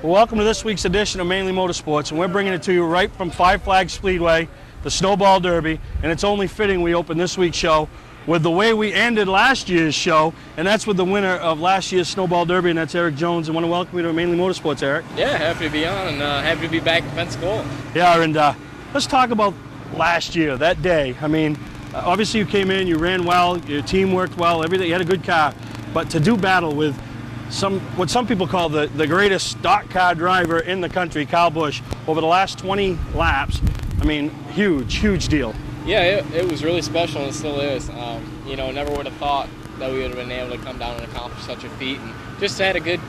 Well, welcome to this week's edition of Mainely Motorsports, and we're bringing it to you right from Five Flags Speedway, the Snowball Derby, and it's only fitting we open this week's show with the way we ended last year's show, and that's with the winner of last year's Snowball Derby, and that's Eric Jones. I want to welcome you to Mainely Motorsports, Eric. Yeah, happy to be on, and happy to be back in Pensacola. Yeah, and let's talk about last year, that day. I mean, obviously you came in, you ran well, your team worked well, everything, you had a good car, but to do battle with what some people call the greatest stock car driver in the country, Kyle Busch, over the last 20 laps, I mean, huge deal. Yeah, it was really special, and it still is. Never would have thought that we would have been able to come down and accomplish such a feat, and just had a good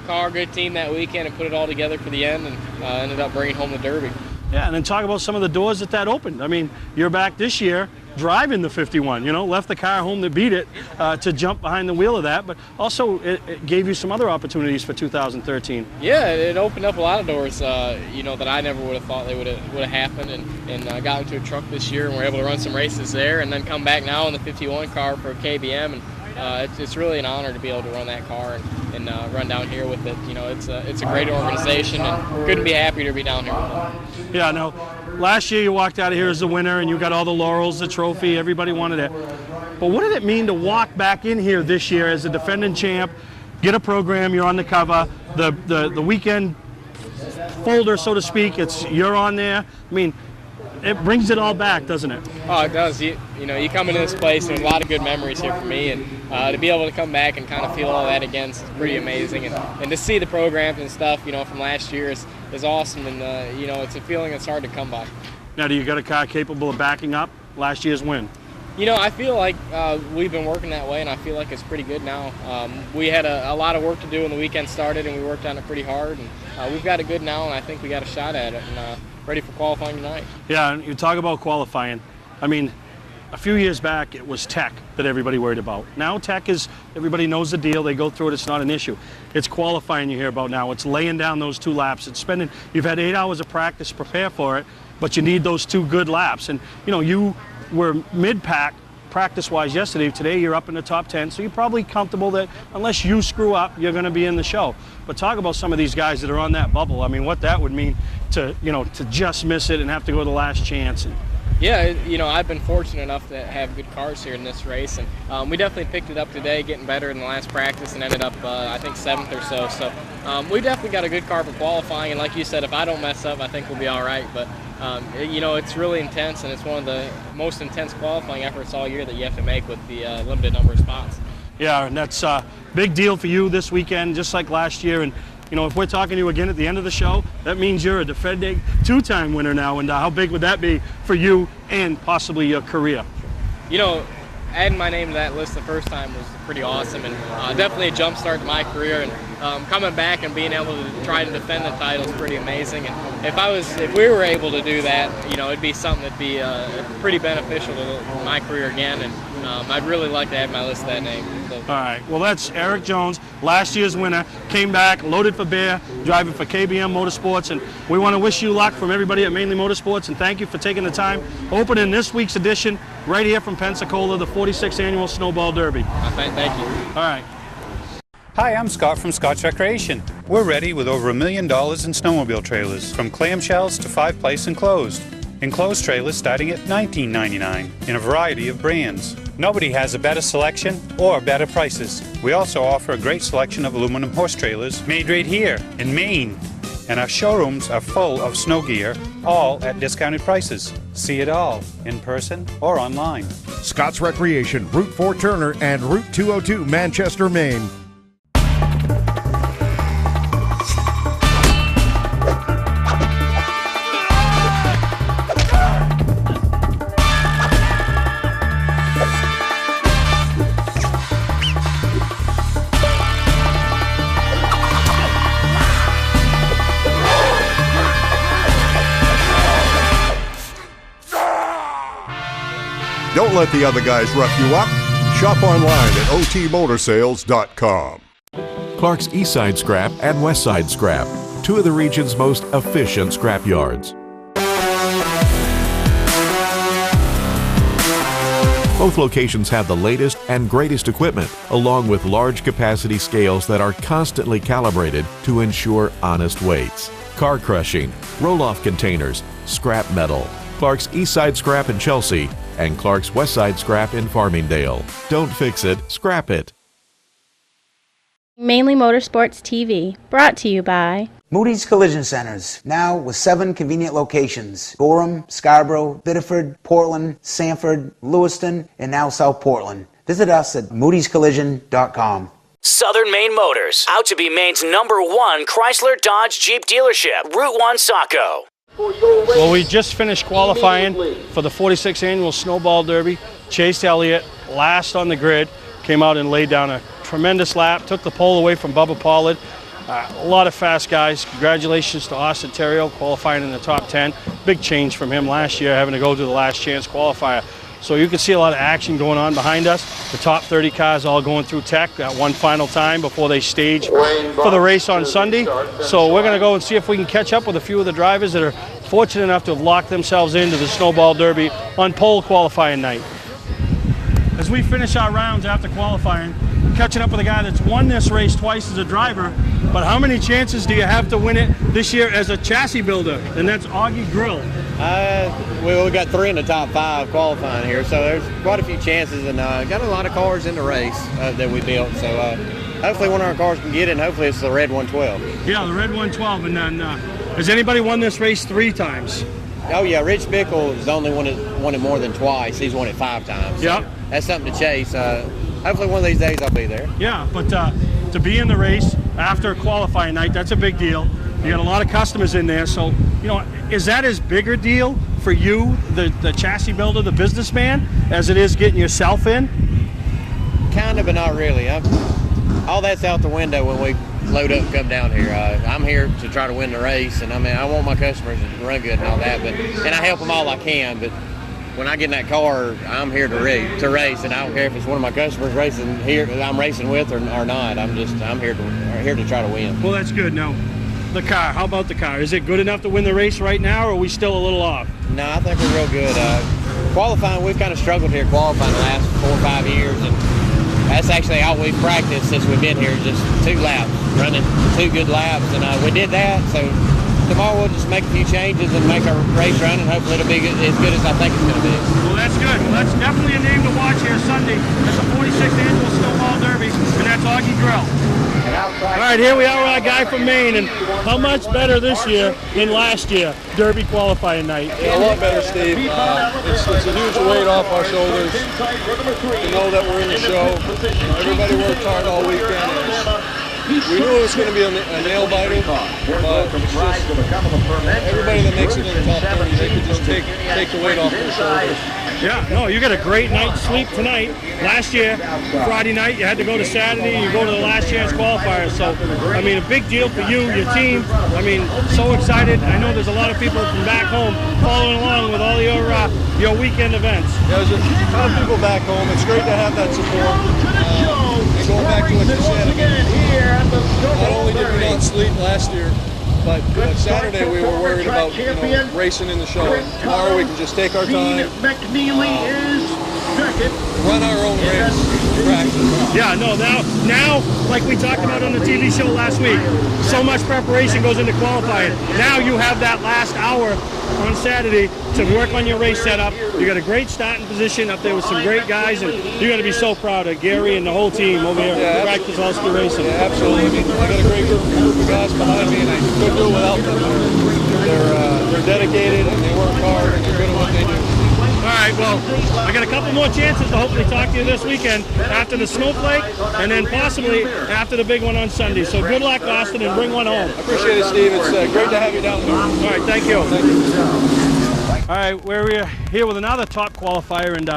car, good team that weekend, and put it all together for the end, and ended up bringing home the Derby. Yeah, and then talk about some of the doors that opened. I mean, you're back this year driving the 51, left the car home to beat it, to jump behind the wheel of that, but also it gave you some other opportunities for 2013. Yeah, it opened up a lot of doors, that I never would have thought they would have happened, and got into a truck this year, and we're able to run some races there, and then come back now in the 51 car for KBM, and it's really an honor to be able to run that car and run down here with it. It's a great organization, and couldn't be happier to be down here with them. Yeah, no. Last year you walked out of here as the winner, and you got all the laurels, the trophy, everybody wanted it. But what did it mean to walk back in here this year as a defending champ, get a program, you're on the cover, the weekend folder, so to speak, you're on there. I mean, it brings it all back, doesn't it? Oh, it does. You come into this place, and there's a lot of good memories here for me, and to be able to come back and kind of feel all that again is pretty amazing, and to see the programs and stuff, from last year is awesome, and it's a feeling that's hard to come by. Now, do you got a car capable of backing up last year's win? I feel like we've been working that way, and I feel like it's pretty good now. We had a lot of work to do when the weekend started, and we worked on it pretty hard, and we've got it good now, and I think we got a shot at it, and ready for qualifying tonight. Yeah, and you talk about qualifying. I mean, a few years back, it was tech that everybody worried about. Now tech is, everybody knows the deal, they go through it, it's not an issue. It's qualifying you hear about now. It's laying down those 2 laps. It's you've had 8 hours of practice to prepare for it, but you need those 2 good laps. And, you were mid-pack practice-wise yesterday. Today you're up in the top 10, so you're probably comfortable that unless you screw up, you're going to be in the show. But talk about some of these guys that are on that bubble. I mean, what that would mean to, to just miss it and have to go to the last chance. Yeah, I've been fortunate enough to have good cars here in this race, and we definitely picked it up today, getting better in the last practice, and ended up, I think, 7th or so. So we definitely got a good car for qualifying, and like you said, if I don't mess up, I think we'll be all right. But, it's really intense, and it's one of the most intense qualifying efforts all year that you have to make with the limited number of spots. Yeah, and that's a big deal for you this weekend, just like last year. And if we're talking to you again at the end of the show, that means you're a defending 2-time winner now. And how big would that be for you and possibly your career? Adding my name to that list the first time was pretty awesome, and definitely a jump start to my career. And coming back and being able to try to defend the title is pretty amazing. And if we were able to do that, it'd be something that'd be pretty beneficial to my career again. And I'd really like to add my list to that name. So. All right. Well, that's Eric Jones, last year's winner. Came back, loaded for bear, driving for KBM Motorsports. And we want to wish you luck from everybody at Mainely Motorsports. And thank you for taking the time opening this week's edition right here from Pensacola, the 46th Annual Snowball Derby. Thank you. All right. Hi, I'm Scott from Scott's Recreation. We're ready with over $1 million in snowmobile trailers, from clamshells to 5-place enclosed. Enclosed trailers starting at $19.99 in a variety of brands. Nobody has a better selection or better prices. We also offer a great selection of aluminum horse trailers made right here in Maine. And our showrooms are full of snow gear, all at discounted prices. See it all in person or online. Scott's Recreation, Route 4 Turner and Route 202 Manchester, Maine. Don't let the other guys rough you up. Shop online at otmotorsales.com. Clark's Eastside Scrap and Westside Scrap, 2 of the region's most efficient scrap yards. Both locations have the latest and greatest equipment, along with large capacity scales that are constantly calibrated to ensure honest weights. Car crushing, roll-off containers, scrap metal. Clark's Eastside Scrap in Chelsea and Clark's Westside Scrap in Farmingdale. Don't fix it, scrap it. Mainly Motorsports TV, brought to you by Moody's Collision Centers, now with 7 convenient locations: Gorham, Scarborough, Biddeford, Portland, Sanford, Lewiston, and now South Portland. Visit us at moodyscollision.com. Southern Maine Motors, out to be Maine's #1 Chrysler Dodge Jeep dealership, Route 1 Saco. Well, we just finished qualifying for the 46th annual Snowball Derby. Chase Elliott, last on the grid, came out and laid down a tremendous lap, took the pole away from Bubba Pollard. A lot of fast guys. Congratulations to Austin Terrio, qualifying in the top 10. Big change from him last year, having to go to the last chance qualifier. So you can see a lot of action going on behind us. The top 30 cars all going through tech that one final time before they stage for the race on Sunday. So we're going to go and see if we can catch up with a few of the drivers that are fortunate enough to have locked themselves into the Snowball Derby on pole qualifying night. As we finish our rounds after qualifying, catching up with a guy that's won this race twice as a driver, but how many chances do you have to win it this year as a chassis builder? And that's Augie Grill. We got 3 in the top 5 qualifying here, so there's quite a few chances, and got a lot of cars in the race that we built. So hopefully one of our cars can get it, and hopefully it's the red 112. Yeah, the red 112. And then has anybody won this race 3 times? Oh yeah, Rich Bickle is the only one that won it more than twice. He's won it 5 times. So yep. That's something to chase. Hopefully one of these days I'll be there. Yeah, but to be in the race after qualifying night, that's a big deal. You got a lot of customers in there, so is that as big a deal for you, the chassis builder, the businessman, as it is getting yourself in? Kind of, but not really. All that's out the window when we load up and come down here. I'm here to try to win the race, and I want my customers to run good and all that, and I help them all I can. But when I get in that car, I'm here to race, and I don't care if it's one of my customers racing here that I'm racing with or not. I'm here to try to win. Well, that's good. Now, the car. How about the car? Is it good enough to win the race right now, or are we still a little off? No, I think we're real good. Qualifying, we've kind of struggled here qualifying the last 4 or 5 years, and that's actually all we've practiced since we've been here, just 2 laps, running 2 good laps, and we did that. So tomorrow we'll just make a few changes and make our race run, and hopefully it'll be as good as I think it's going to be. Well, that's good. Well, that's definitely a name to watch here Sunday at the 46th annual Snowball Derby, and that's Augie Grill. All right, here we are with our guy from Maine, and how much better this year than last year, Derby qualifying night? A lot better, Steve. It's a huge weight off our shoulders to know that we're in the show. Everybody worked hard all weekend. We knew it was going to be a nail biter, but it's just everybody that makes it in the top 30, they could just take the weight off their shoulders. Yeah, no, you got a great night's sleep tonight. Last year, Friday night, you had to go to Saturday, you go to the last chance qualifier. So, I mean, a big deal for you, your team. I mean, so excited. I know there's a lot of people from back home following along with all your weekend events. Yeah, there's a ton of people back home. It's great to have that support. And going back to what you said, not only did we not sleep last year, but Saturday we were worried about racing in the show. Tomorrow we can just take our time, run our own race, practice. Yeah, no, now, like we talked about on the TV show last week, so much preparation goes into qualifying. Now you have that last hour on Saturday to work on your race setup. You got a great starting position up there with some great guys, and you're going to be so proud of Gary and the whole team over here at Practice All-Ski Racing. Yeah, absolutely. I got a great group of guys behind me, and I couldn't do it without them. They're dedicated, and they work hard, and they're good at what they do. All right, well, I got a couple more chances to hopefully talk to you this weekend after the Snowflake, and then possibly after the big one on Sunday. So good luck, Austin, and bring one home. I appreciate it, Steve. It's great to have you down there. All right, thank you. Thank you. All right, we're here with another top qualifier, and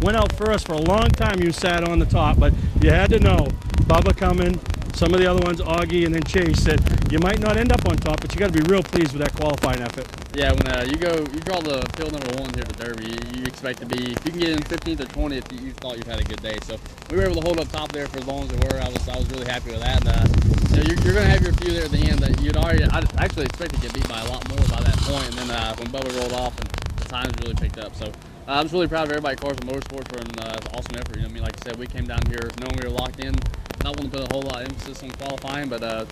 went out first for a long time. You sat on the top, but you had to know, Bubba coming, some of the other ones, Augie and then Chase, that you might not end up on top, but you got to be real pleased with that qualifying effort. Yeah, when you draw the field number 1 here at the Derby, you expect to be, if you can get in 15th or 20th, you thought you've had a good day. So we were able to hold up top there for as long as it were. I was really happy with that. And you're going to have your few there at the end that I actually expected to get beat by a lot more by that point. And then when Bubba rolled off, and the times really picked up. So I'm just really proud of everybody at Cars and Motorsports for an awesome effort. You know, I mean, like I said, we came down here knowing we were locked in, not wanting to put a whole lot of emphasis on qualifying, but to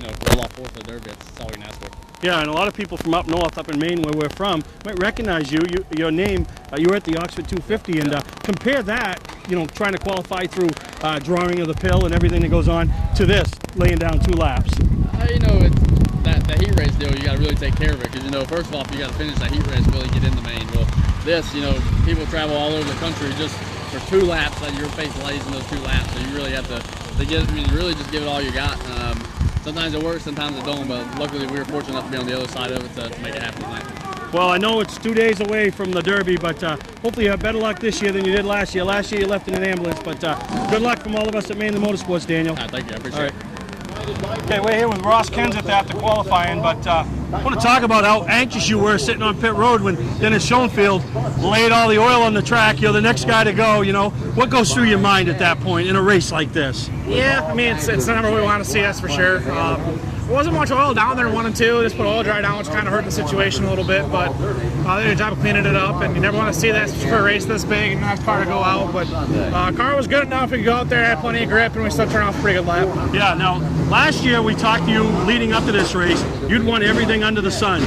roll off fourth at the Derby, that's all we can ask for. Yeah, and a lot of people from up north, up in Maine, where we're from, might recognize you. Your name. You were at the Oxford 250, and compare that, trying to qualify through drawing of the pill and everything that goes on, to this, laying down 2 laps. That heat race deal, you got to really take care of it, because first of all, you got to finish that heat race to really get into Maine. Well, this, people travel all over the country just for 2 laps. That your face lays in those 2 laps, so you really have to really just give it all you got. Sometimes it works, sometimes it don't, but luckily we were fortunate enough to be on the other side of it to make it happen tonight. Well, I know it's 2 days away from the Derby, but hopefully you have better luck this year than you did last year. Last year you left in an ambulance, but good luck from all of us at Mainely Motorsports, Daniel. Thank you, I appreciate it. Okay, we're here with Ross Kenseth after qualifying, but I want to talk about how anxious you were sitting on pit road when Dennis Schoenfeld laid all the oil on the track. You're the next guy to go, What goes through your mind at that point in a race like this? Yeah, I mean, it's the number we want to see, that's for sure. There wasn't much oil down there in 1 and 2. Just put oil dry down, which kind of hurt the situation a little bit, but they did a job of cleaning it up, and you never want to see that for a race this big and nice car to go out. But car was good enough. We could go out there, had plenty of grip, and we still turned off a pretty good lap. Yeah, now, last year we talked to you leading up to this race. You'd won everything under the sun.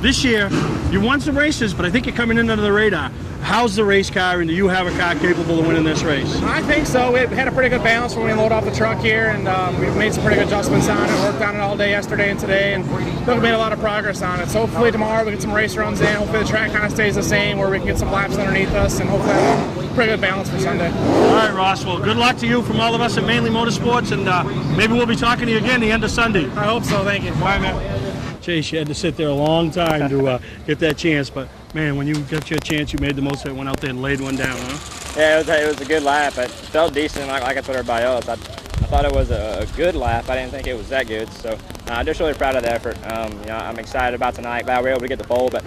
This year, you won some races, but I think you're coming in under the radar. How's the race car, and do you have a car capable of winning this race? I think so. We had a pretty good balance when we load off the truck here, and we've made some pretty good adjustments on it. Worked on it all day yesterday and today, and we made a lot of progress on it. So hopefully tomorrow we get some race runs in. Hopefully the track kind of stays the same, where we can get some laps underneath us, and hopefully have a pretty good balance for Sunday. All right, Ross. Well, good luck to you from all of us at Mainely Motorsports, and maybe we'll be talking to you again the end of Sunday. I hope so. Thank you. Bye, man. Chase, you had to sit there a long time to get that chance, but man, when you got your chance, you made the most of it, went out there and laid one down, huh? Yeah, it was a good lap. It felt decent, like I told everybody else. I thought it was a good lap. I didn't think it was that good, so I'm just really proud of the effort. I'm excited about tonight. Glad we were able to get the pole, but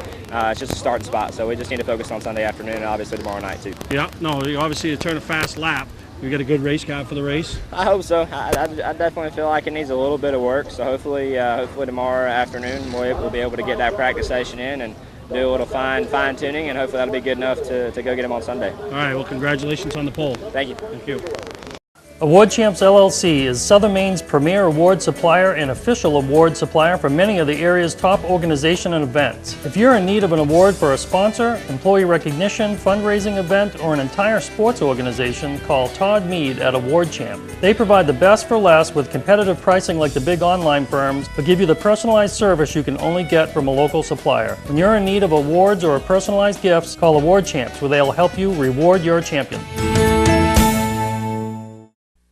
it's just a starting spot, so we just need to focus on Sunday afternoon and obviously tomorrow night too. Yeah, no, obviously you turn a fast lap. You got a good race car for the race? I hope so. I definitely feel like it needs a little bit of work, so hopefully tomorrow afternoon we'll be able to get that practice session in and do a little fine tuning, and hopefully that'll be good enough to go get him on Sunday. All right, well, congratulations on the pole. Thank you. Thank you. Award Champs LLC is Southern Maine's premier award supplier and official award supplier for many of the area's top organizations and events. If you're in need of an award for a sponsor, employee recognition, fundraising event, or an entire sports organization, call Todd Mead at Award Champ. They provide the best for less with competitive pricing like the big online firms, but give you the personalized service you can only get from a local supplier. When you're in need of awards or personalized gifts, call Award Champs, where they'll help you reward your champion.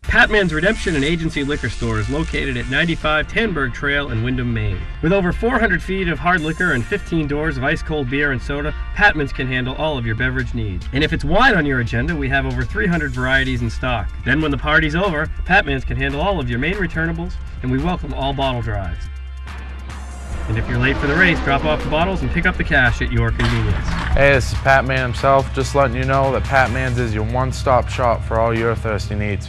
Patman's Redemption and Agency Liquor Store is located at 95 Tanberg Trail in Windham, Maine. With over 400 feet of hard liquor and 15 doors of ice-cold beer and soda, Patman's can handle all of your beverage needs. And if it's wine on your agenda, we have over 300 varieties in stock. Then when the party's over, Patman's can handle all of your Maine returnables, and we welcome all bottle drives. And if you're late for the race, drop off the bottles and pick up the cash at your convenience. Hey, this is Pat Man himself, just letting you know that Pat Man's is your one-stop shop for all your thirsty needs.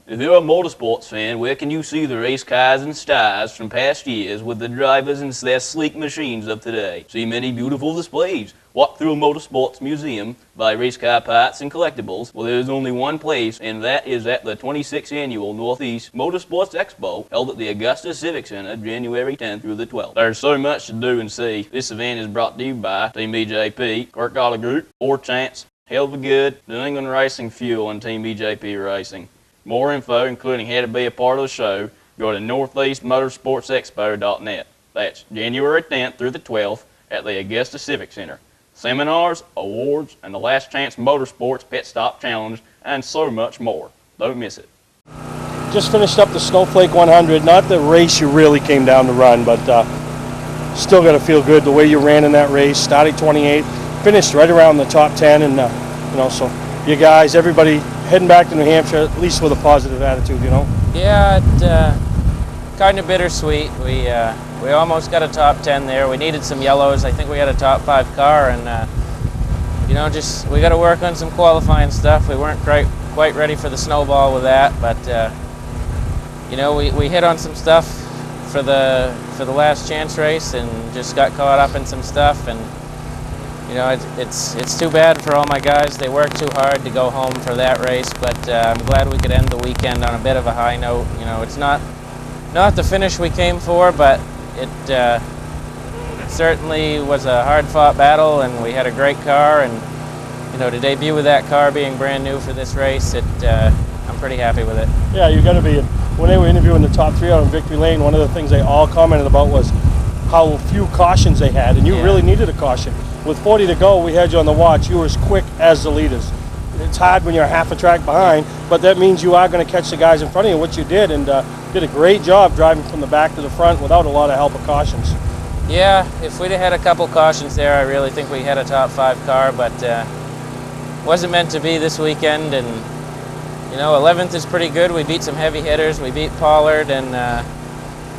If you're a motorsports fan, where can you see the race cars and stars from past years with the drivers and their sleek machines of today? See many beautiful displays. Walk through a motorsports museum, buy race car parts and collectibles. Well, there's only one place, and that is at the 26th Annual Northeast Motorsports Expo, held at the Augusta Civic Center, January 10th through the 12th. There's so much to do and see. This event is brought to you by Team BJP, Kirk Dollar Group, 4Chance, Hell of a Good, New England Racing Fuel, and Team BJP Racing. More info, including how to be a part of the show, go to northeastmotorsportsexpo.net. That's January 10th through the 12th at the Augusta Civic Center. Seminars, awards, and the Last Chance Motorsports Pit Stop Challenge, and so much more. Don't miss it. Just finished up the Snowflake 100, not the race you really came down to run, but still got to feel good the way you ran in that race. Started 28th, finished right around the top 10, and so you guys, everybody heading back to New Hampshire, at least with a positive attitude, Yeah, it kind of bittersweet. We almost got a top 10 there. We needed some yellows. I think we got a top 5 car, and we got to work on some qualifying stuff. We weren't quite ready for the snowball with that, but we hit on some stuff for the last chance race and just got caught up in some stuff, and you know, it's too bad for all my guys. They worked too hard to go home for that race, but I'm glad we could end the weekend on a bit of a high note. You know, it's not the finish we came for, but it certainly was a hard-fought battle, and we had a great car. And you know, to debut with that car being brand new for this race, I'm pretty happy with it. Yeah, you're going to be. When they were interviewing the top 3 out on Victory Lane, one of the things they all commented about was how few cautions they had, and you really needed a caution. With 40 to go, we had you on the watch. You were as quick as the leaders. It's hard when you're half a track behind, but that means you are going to catch the guys in front of you, which you did, and did a great job driving from the back to the front without a lot of help of cautions. Yeah, if we'd have had a couple cautions there, I really think we had a top 5 car, but wasn't meant to be this weekend. And you know, 11th is pretty good. We beat some heavy hitters. We beat Pollard and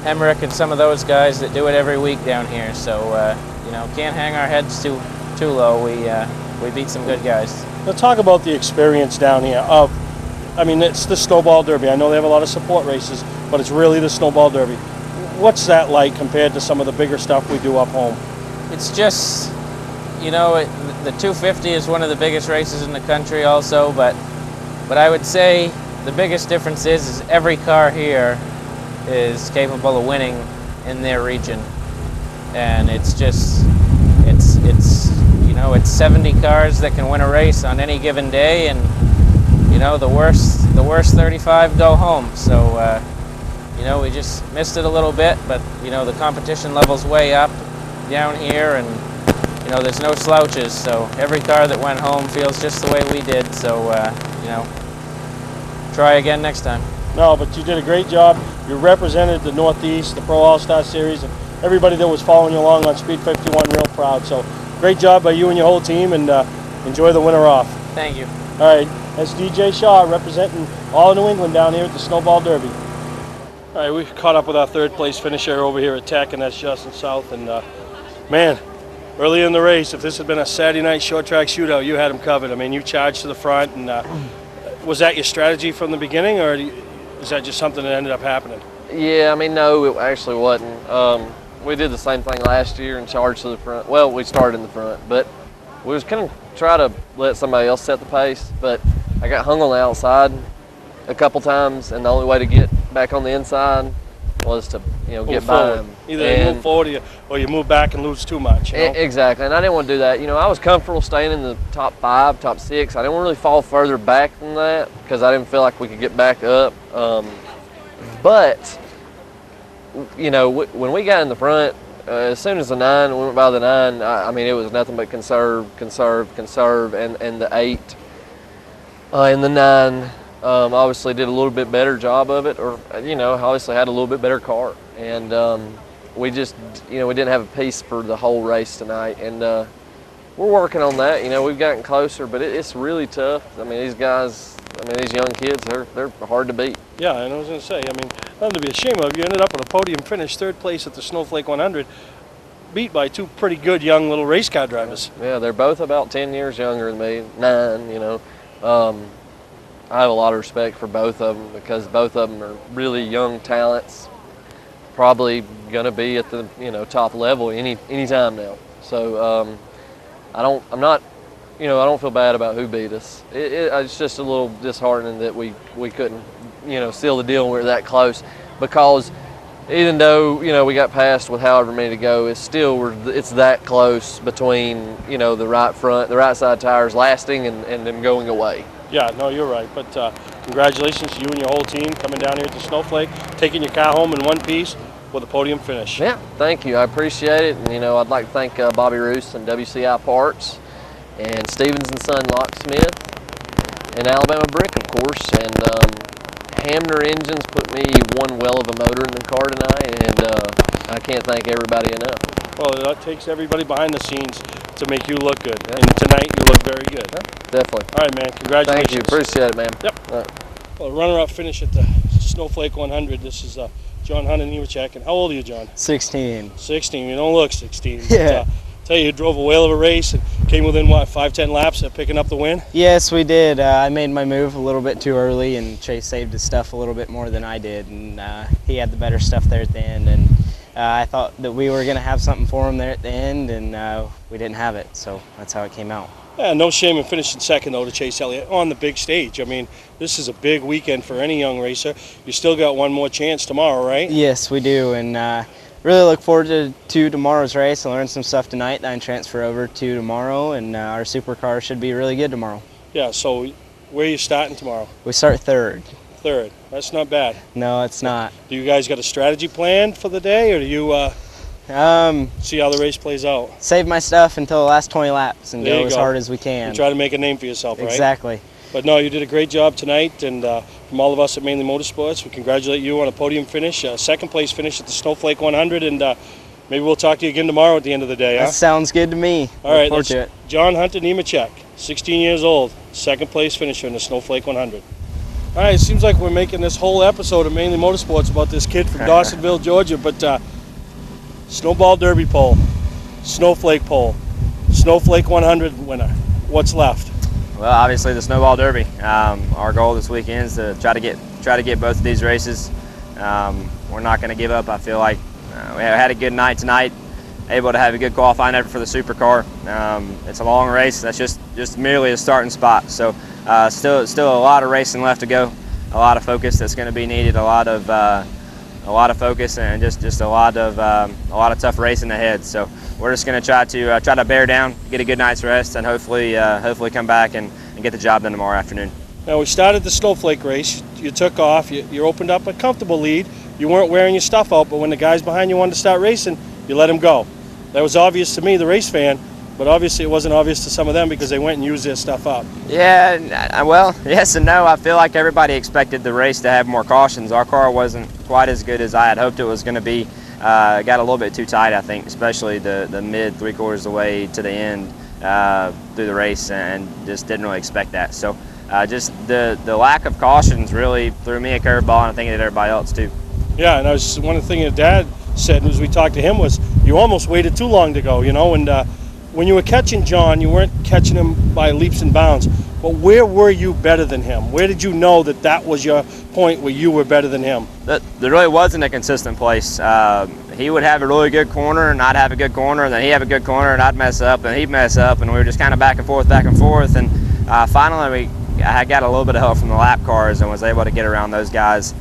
Hemrick and some of those guys that do it every week down here. So you know, can't hang our heads too low. We beat some good guys. Let's talk about the experience down here. I mean, it's the Snowball Derby. I know they have a lot of support races, but it's really the Snowball Derby. What's that like compared to some of the bigger stuff we do up home? It's just, you know, the 250 is one of the biggest races in the country also, but I would say the biggest difference is every car here is capable of winning in their region. And it's just, you know, it's 70 cars that can win a race on any given day, and you know, the worst 35 go home. So you know, we just missed it a little bit, but you know, the competition level's way up down here, and you know, there's no slouches. So every car that went home feels just the way we did. So you know, try again next time. No, but you did a great job. You represented the Northeast, the Pro All-Star Series, and everybody that was following you along on Speed 51, real proud. So great job by you and your whole team, and enjoy the winter off. Thank you. All right, that's DJ Shaw representing all of New England down here at the Snowball Derby. All right, we caught up with our 3rd place finisher over here at Tech, and that's Justin South. And man, early in the race, if this had been a Saturday night short track shootout, you had him covered. I mean, you charged to the front, and was that your strategy from the beginning, or is that just something that ended up happening? Yeah, I mean, no, it actually wasn't. We did the same thing last year and charged to the front. Well, we started in the front, but we was kind of try to let somebody else set the pace, but I got hung on the outside a couple times, and the only way to get back on the inside was to, you know, get by him. Either you move forward or you move back and lose too much. You know? Exactly, and I didn't want to do that. You know, I was comfortable staying in the top 5, top 6. I didn't really fall further back than that because I didn't feel like we could get back up. But you know, when we got in the front, as soon as the 9, we went by the 9, I mean, it was nothing but conserve, and the 8 and the 9 obviously did a little bit better job of it, or, you know, obviously had a little bit better car. And we just, you know, we didn't have a piece for the whole race tonight. And we're working on that. You know, we've gotten closer, but it's really tough. I mean, these guys, these young kids, they're hard to beat. Yeah, and I was going to say, I mean, nothing to be ashamed of. You ended up with a podium finish, 3rd place at the Snowflake 100, beat by 2 pretty good young little race car drivers. Yeah, they're both about 10 years younger than me, 9, you know. I have a lot of respect for both of them because both of them are really young talents, probably going to be at the, you know, top level any time now. So I don't feel bad about who beat us. It's just a little disheartening that we couldn't, you know, seal the deal when we were that close, because even though, you know, we got past with however many to go, it's that close between, you know, the right side tires lasting and them going away. Yeah, no, you're right. But congratulations to you and your whole team coming down here to Snowflake, taking your car home in one piece with a podium finish. Yeah, thank you. I appreciate it. And, you know, I'd like to thank Bobby Roos and WCI Parts and Stevens & Son Locksmith and Alabama Brick, of course. And Hamner Engines put me one well of a motor in the car tonight, and I can't thank everybody enough. Well, that takes everybody behind the scenes to make you look good. Yeah. And tonight you look very good. Yeah, definitely. All right, man. Congratulations. Thank you. Appreciate it, man. Yep. All right. Well, runner-up finish at the Snowflake 100. This is John Hunt and Newachek. And how old are you, John? 16. 16. You don't look 16. Yeah. But, tell you drove a whale of a race and came within, what, 5-10 laps of picking up the win? Yes, we did. I made my move a little bit too early, and Chase saved his stuff a little bit more than I did. And he had the better stuff there at the end. And I thought that we were going to have something for him there at the end, and we didn't have it, so that's how it came out. Yeah, no shame in finishing second, though, to Chase Elliott on the big stage. I mean, this is a big weekend for any young racer. You still got one more chance tomorrow, right? Yes, we do, and really look forward to tomorrow's race. I learned some stuff tonight that I can transfer over to tomorrow, and our supercar should be really good tomorrow. Yeah, so where are you starting tomorrow? We start third. Third. That's not bad. No, it's not. Do you guys got a strategy planned for the day, or do you see how the race plays out? Save my stuff until the last 20 laps and There go you as go. hard as we can. You try to make a name for yourself, right? Exactly. But no, you did a great job tonight, and from all of us at Mainely Motorsports, we congratulate you on a podium finish, second place finish at the Snowflake 100, and maybe we'll talk to you again tomorrow at the end of the day. That sounds good to me. All right, Look forward to that's it. John Hunter Nemechek, 16 years old, second place finisher in the Snowflake 100. All right, it seems like we're making this whole episode of Mainly Motorsports about this kid from Dawsonville, Georgia, but Snowball Derby pole, Snowflake pole, Snowflake 100 winner. What's left? Well, obviously the Snowball Derby. Our goal this weekend is to try to get both of these races. We're not going to give up. I feel like we had a good night tonight, able to have a good qualifying effort for the supercar. It's a long race. That's just merely a starting spot. So still a lot of racing left to go. A lot of focus that's going to be needed. A lot of focus and just a lot of tough racing ahead. So we're just going to try to bear down, get a good night's rest, and hopefully come back and get the job done tomorrow afternoon. Now, we started the Snowflake race. You took off. You opened up a comfortable lead. You weren't wearing your stuff out, but when the guys behind you wanted to start racing, you let them go. That was obvious to me, the race fan, but obviously it wasn't obvious to some of them because they went and used their stuff up. Yeah, well, yes and no. I feel like everybody expected the race to have more cautions. Our car wasn't quite as good as I had hoped it was going to be. Got a little bit too tight, I think, especially the mid three-quarters of the way to the end through the race, and just didn't really expect that. So just the lack of cautions really threw me a curveball, and I think it did everybody else too. Yeah, and one of the things that Dad said as we talked to him was you almost waited too long to go, you know, and when you were catching John, you weren't catching him by leaps and bounds, but where were you better than him? Where did you know that was your point where you were better than him? There really wasn't a consistent place. He would have a really good corner, and I'd have a good corner, and then he'd have a good corner, and I'd mess up, and he'd mess up, and we were just kind of back and forth, and finally I got a little bit of help from the lap cars and was able to get around those guys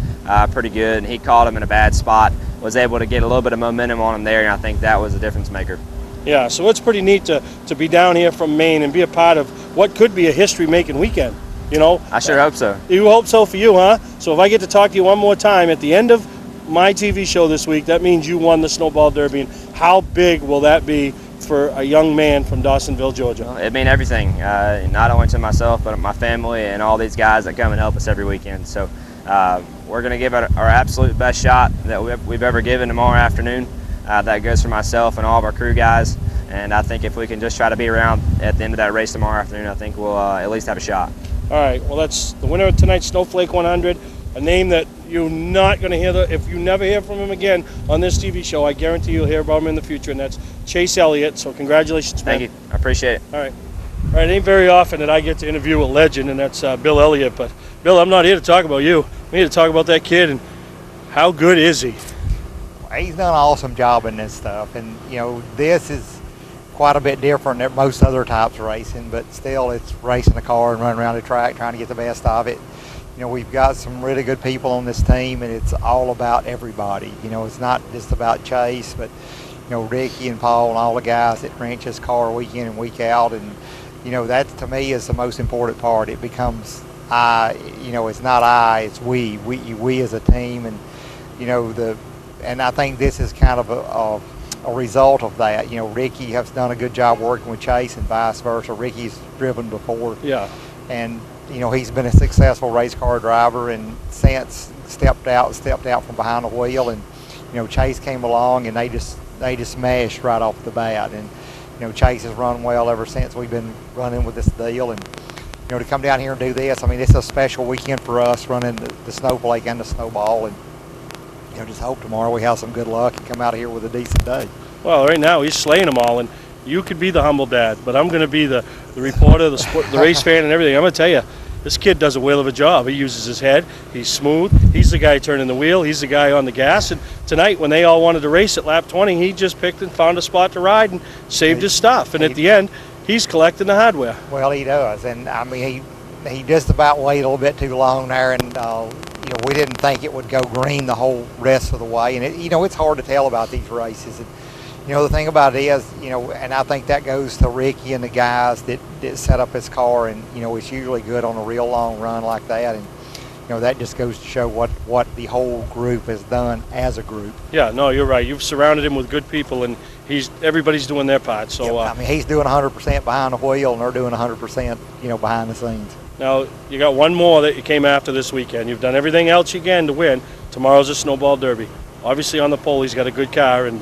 pretty good, and he caught him in a bad spot, was able to get a little bit of momentum on him there, and I think that was a difference maker. Yeah, so it's pretty neat to be down here from Maine and be a part of what could be a history-making weekend, you know? I sure hope so. You hope so for you, huh? So if I get to talk to you one more time at the end of my TV show this week, that means you won the Snowball Derby. And how big will that be for a young man from Dawsonville, Georgia? Well, it means everything, not only to myself, but my family and all these guys that come and help us every weekend. So we're going to give it our absolute best shot that we've ever given tomorrow afternoon. That goes for myself and all of our crew guys, and I think if we can just try to be around at the end of that race tomorrow afternoon, I think we'll at least have a shot. All right, well, that's the winner of tonight's Snowflake 100, a name that you're not going to hear. If you never hear from him again on this TV show, I guarantee you'll hear about him in the future, and that's Chase Elliott. So congratulations, man. Thank you. I appreciate it. All right. All right, it ain't very often that I get to interview a legend, and that's Bill Elliott. But, Bill, I'm not here to talk about you. I'm here to talk about that kid, and how good is he? He's done an awesome job in this stuff, and you know, this is quite a bit different than most other types of racing, but still it's racing a car and running around the track trying to get the best of it. You know, we've got some really good people on this team, and it's all about everybody. You know, it's not just about Chase, but you know, Ricky and Paul and all the guys that wrench his car week in and week out, and you know, that to me is the most important part. It becomes you know, it's not it's we as a team, and you know, and I think this is kind of a result of that. You know, Ricky has done a good job working with Chase and vice versa. Ricky's driven before. Yeah. And, you know, he's been a successful race car driver, and since stepped out from behind the wheel, and, you know, Chase came along and they just smashed right off the bat. And, you know, Chase has run well ever since we've been running with this deal. And, you know, to come down here and do this, I mean, it's a special weekend for us running the Snowflake and the Snowball. And, you know, just hope tomorrow we have some good luck and come out of here with a decent day. Well, right now he's slaying them all, and you could be the humble dad, but I'm going to be the reporter, the race fan, and everything. I'm going to tell you, This kid does a whale of a job. He uses his head. He's smooth. He's the guy turning the wheel. He's the guy on the gas. And tonight, when they all wanted to race at lap 20, he just picked and found a spot to ride and saved his stuff. And at the end, he's collecting the hardware. Well, he does. And, I mean, he just about waited a little bit too long there. And, we didn't think it would go green the whole rest of the way. And, it's hard to tell about these races. And, the thing about it is, and I think that goes to Ricky and the guys that set up his car, and, it's usually good on a real long run like that. And, that just goes to show what the whole group has done as a group. Yeah, no, you're right. You've surrounded him with good people, and everybody's doing their part. So I mean, he's doing 100% behind the wheel, and they're doing 100%, behind the scenes. Now, you got one more that you came after this weekend. You've done everything else you can to win. Tomorrow's a Snowball Derby. Obviously on the pole, he's got a good car, and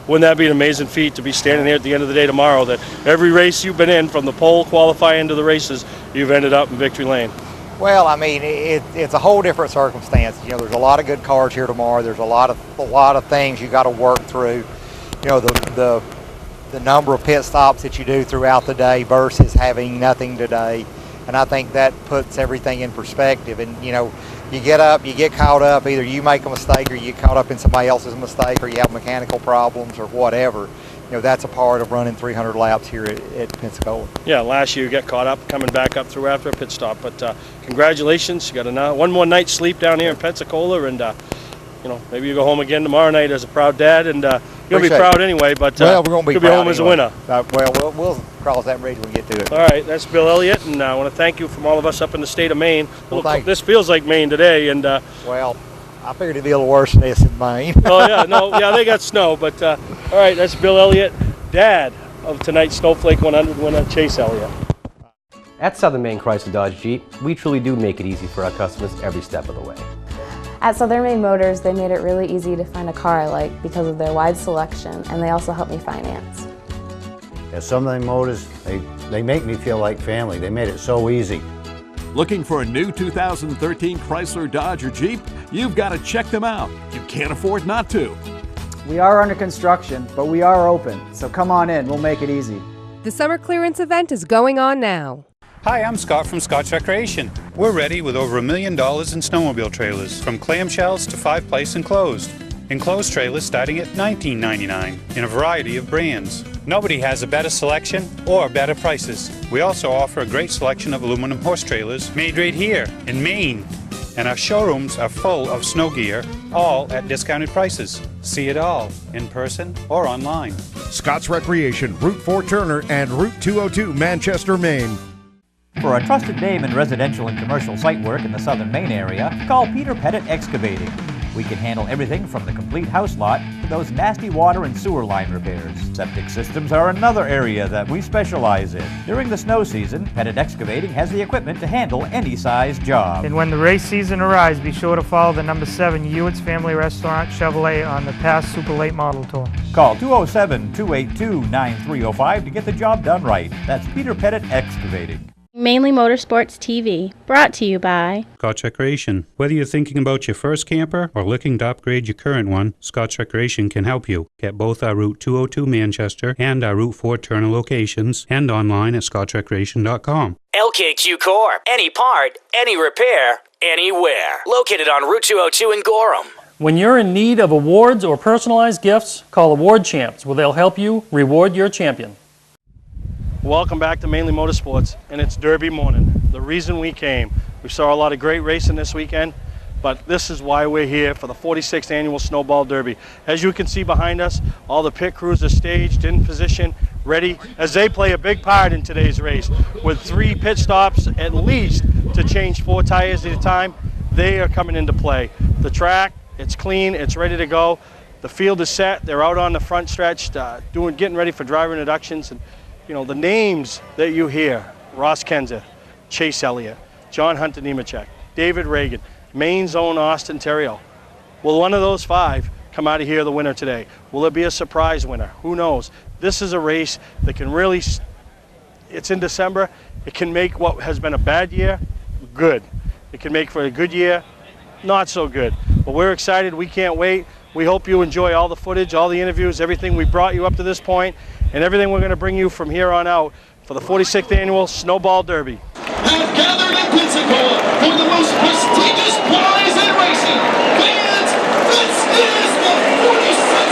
wouldn't that be an amazing feat to be standing here at the end of the day tomorrow, that every race you've been in, from the pole qualifying to the races, you've ended up in victory lane? Well, I mean, it's a whole different circumstance. There's a lot of good cars here tomorrow. There's a lot of things you got to work through. The number of pit stops that you do throughout the day versus having nothing today. And I think that puts everything in perspective. And, you get up, you get caught up, either you make a mistake or you get caught up in somebody else's mistake, or you have mechanical problems or whatever. That's a part of running 300 laps here at Pensacola. Yeah, last year you got caught up coming back up through after a pit stop. But congratulations, you got one more night's sleep down here in Pensacola, and maybe you go home again tomorrow night as a proud dad, and you'll be proud anyway. But we're going to be you'll proud be home as a winner. We'll cross that bridge when we get to it. All right, that's Bill Elliott, and I want to thank you from all of us up in the state of Maine. Well, this feels like Maine today, and well, I figured it'd be a little worse than this in Maine. Oh yeah, they got snow, but all right, that's Bill Elliott, dad of tonight's Snowflake 100 winner, Chase Elliott. At Southern Maine Chrysler Dodge Jeep, we truly do make it easy for our customers every step of the way. At Southern Maine Motors, they made it really easy to find a car I like because of their wide selection, and they also help me finance. At Southern Maine Motors, they make me feel like family. They made it so easy. Looking for a new 2013 Chrysler Dodge or Jeep? You've got to check them out. You can't afford not to. We are under construction, but we are open, so come on in, we'll make it easy. The summer clearance event is going on now. Hi, I'm Scott from Scott's Recreation. We're ready with over $1 million in snowmobile trailers, from clamshells to 5-place enclosed. Enclosed trailers starting at $19.99 in a variety of brands. Nobody has a better selection or better prices. We also offer a great selection of aluminum horse trailers made right here in Maine. And our showrooms are full of snow gear, all at discounted prices. See it all, in person or online. Scott's Recreation, Route 4 Turner and Route 202 Manchester, Maine. For a trusted name in residential and commercial site work in the Southern Maine area, call Peter Pettit Excavating. We can handle everything from the complete house lot to those nasty water and sewer line repairs. Septic systems are another area that we specialize in. During the snow season, Pettit Excavating has the equipment to handle any size job. And when the race season arrives, be sure to follow the number 7 Hewitt's Family Restaurant Chevrolet on the past Super Late Model Tour. Call 207-282-9305 to get the job done right. That's Peter Pettit Excavating. Mainely Motorsports TV, brought to you by Scott's Recreation. Whether you're thinking about your first camper or looking to upgrade your current one, Scott's Recreation can help you. Get both our Route 202 Manchester and our Route 4 Turner locations, and online at scottsrecreation.com. LKQ Core. Any part, any repair, anywhere. Located on Route 202 in Gorham. When you're in need of awards or personalized gifts, call Award Champs, where they'll help you reward your champion. Welcome back to Mainly Motorsports, and it's Derby morning. The reason we came, we saw a lot of great racing this weekend, but this is why we're here for the 46th annual Snowball Derby. As you can see behind us, all the pit crews are staged, in position, ready, as they play a big part in today's race. With 3 pit stops at least to change 4 tires at a time, they are coming into play. The track, it's clean, it's ready to go. The field is set, they're out on the front stretch, getting ready for driver introductions. And the names that you hear: Ross Kenseth, Chase Elliott, John Hunter Nemechek, David Reagan, Maine's own Austin Terrio. Will one of those 5 come out of here the winner today? Will it be a surprise winner? Who knows? This is a race that can really, it's in December, it can make what has been a bad year good. It can make for a good year not so good. But we're excited, we can't wait. We hope you enjoy all the footage, all the interviews, everything we brought you up to this point, and everything we're going to bring you from here on out for the 46th annual Snowball Derby. Have gathered the Pensacola for the most prestigious prize in racing. Fans, this is the 46th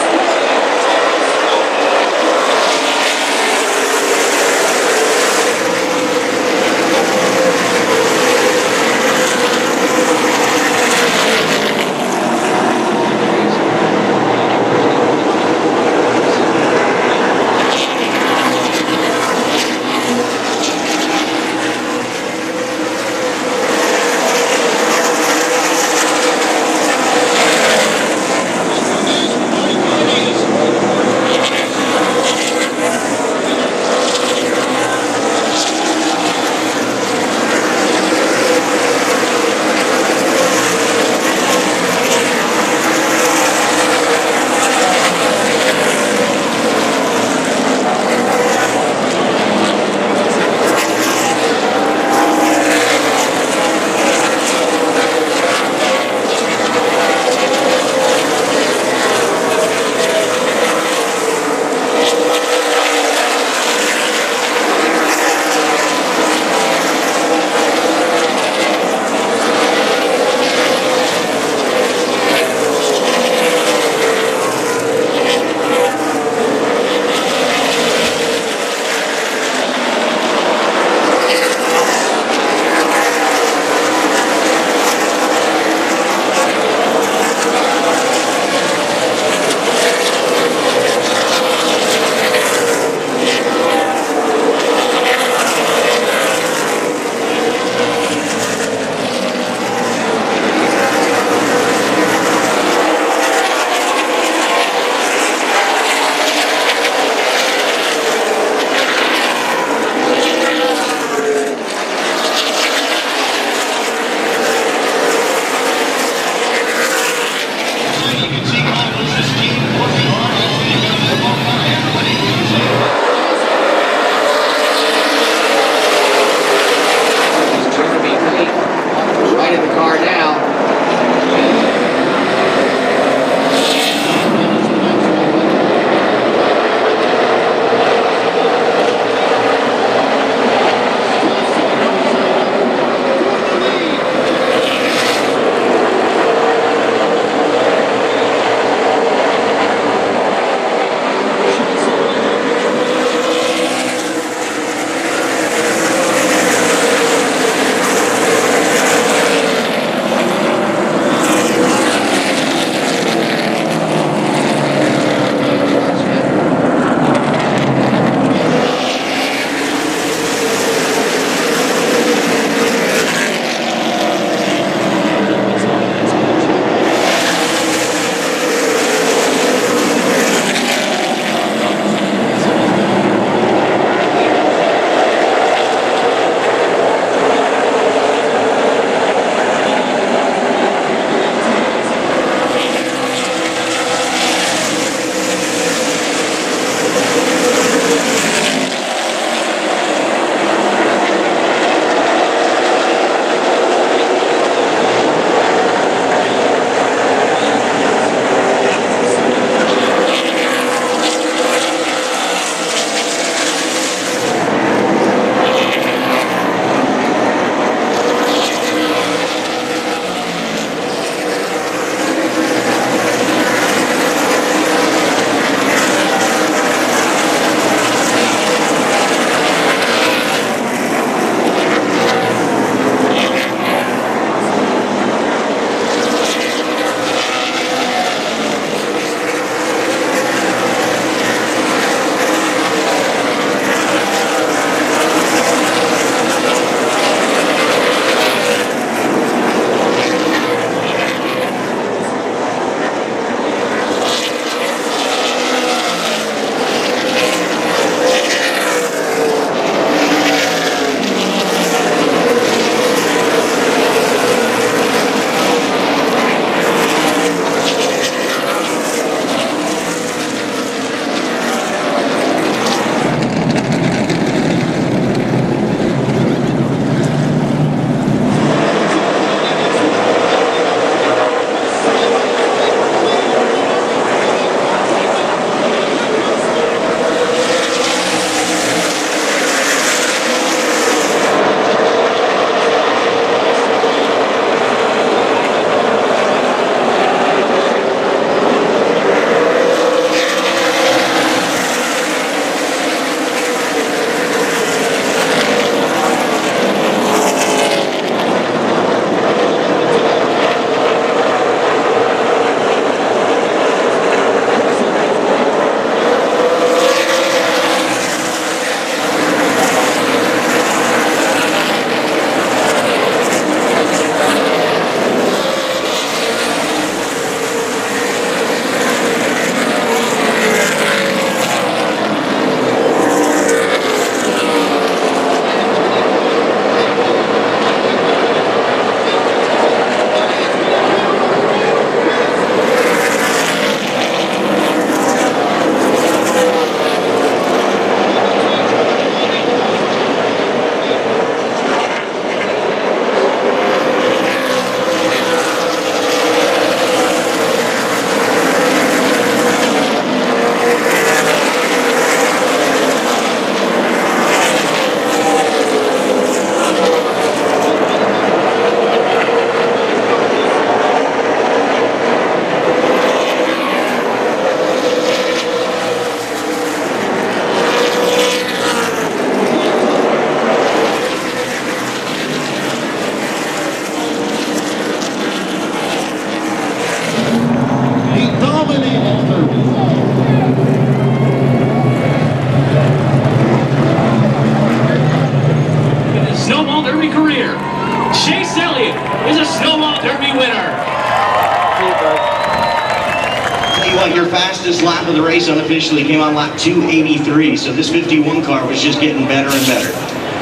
officially came on lap 283, so this 51 car was just getting better and better.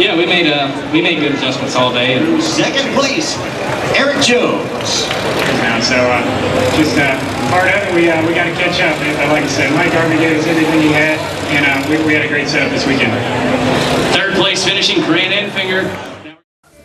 Yeah, we made good adjustments all day. Second place, Eric Jones. So just part of it, we got to catch up. Like I said, Mike Garvey gave us everything he had, and we had a great setup this weekend. Third place finishing Grant Enfinger.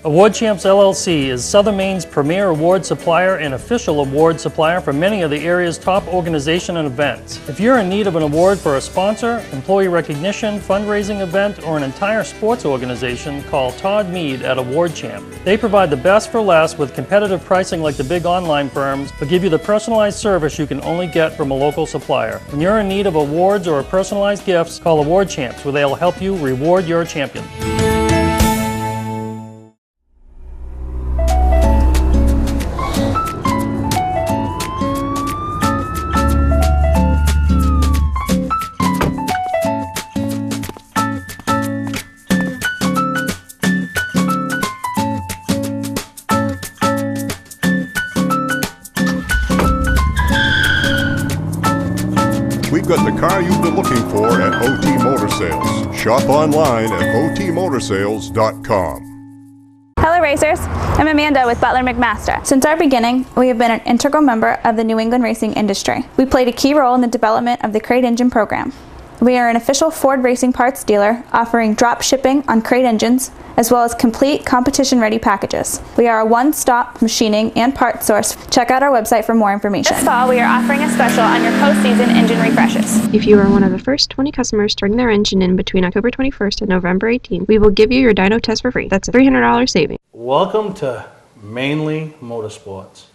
Award Champs LLC is Southern Maine's premier award supplier and official award supplier for many of the area's top organizations and events. If you're in need of an award for a sponsor, employee recognition, fundraising event, or an entire sports organization, call Todd Mead at Award Champ. They provide the best for less with competitive pricing like the big online firms, but give you the personalized service you can only get from a local supplier. When you're in need of awards or personalized gifts, call Award Champs, where they'll help you reward your champion. We've got the car you've been looking for at OT Motor Sales. Shop online at otmotorsales.com. Hello racers, I'm Amanda with Butler McMaster. Since our beginning, we have been an integral member of the New England racing industry. We played a key role in the development of the crate engine program. We are an official Ford racing parts dealer offering drop shipping on crate engines as well as complete competition-ready packages. We are a one-stop machining and parts source. Check out our website for more information. This fall, we are offering a special on your post-season engine refreshes. If you are one of the first 20 customers to bring their engine in between October 21st and November 18th, we will give you your dyno test for free. That's a $300 saving. Welcome to Mainely Motorsports.